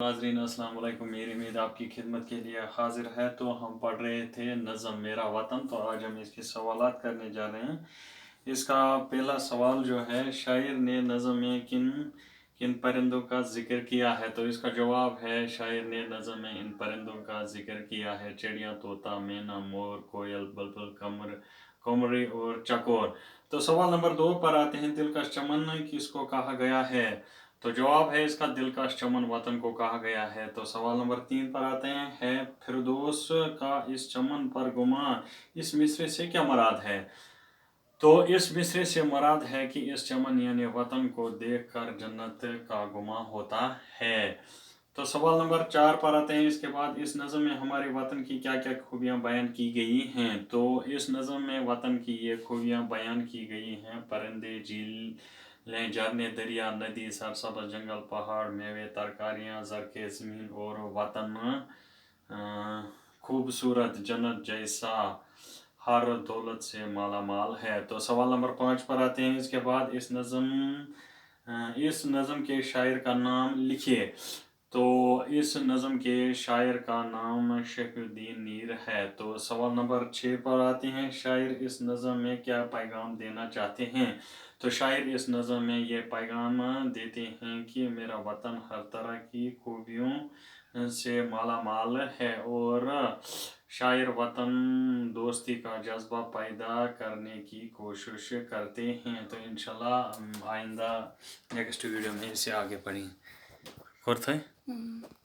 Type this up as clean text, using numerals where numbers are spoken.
नाजरीन अस्सलाम वालेकुम। मेरी उम्मीद आपकी खिदमत के लिए हाजिर है। तो हम पढ़ रहे थे नज़म मेरा वतन, तो आज हम इसके सवालात करने जा रहे हैं। इसका पहला सवाल जो है, शायर ने नज़म में किन किन परिंदों का जिक्र किया है? तो इसका जवाब है, शायर ने नज़म में इन परिंदों का जिक्र किया है: चिड़िया, तोता, मैना, मोर, कोयल, बुलबुल, कमरे और चकोर। तो सवाल नंबर 2 पर आते हैं, दिलकश चमन किसको कहा गया है? तो जवाब है इसका, दिलकश चमन वतन को कहा गया है। तो सवाल नंबर 3 पर आते हैं, है फिरदौस का इस चमन पर गुमा, इस मिसरे से क्या मुराद है? तो इस मिसरे से मुराद है कि इस चमन यानी वतन को देखकर जन्नत का गुमा होता है। तो सवाल नंबर 4 पर आते हैं, इसके बाद इस नज़म में हमारे वतन की क्या क्या खूबियाँ बयान की गई हैं? तो इस नज़म में वतन की ये खूबियाँ बयान की गई हैं: परिंदे, झीलें, झरने, दरिया, नदी, सरसब्ज़ जंगल, पहाड़, मेवे, तरकारियाँ, ज़रख़े ज़मीन और वतन खूबसूरत जन्नत जैसा हर दौलत से माला माल है। तो सवाल नंबर 5 पर आते हैं, इसके बाद इस नज़म के शायर का नाम लिखिए। तो इस नज़म के शायर का नाम शेखुद्दीन नीर है। तो सवाल नंबर 6 पर आते हैं, शायर इस नज़म में क्या पैगाम देना चाहते हैं? तो शायर इस नज़म में ये पैगाम देते हैं कि मेरा वतन हर तरह की खूबियों से माला माल है, और शायर वतन दोस्ती का जज्बा पैदा करने की कोशिश करते हैं। तो इंशाल्लाह आइंदा नेक्स्ट वीडियो में इसे आगे पढ़ेंगे।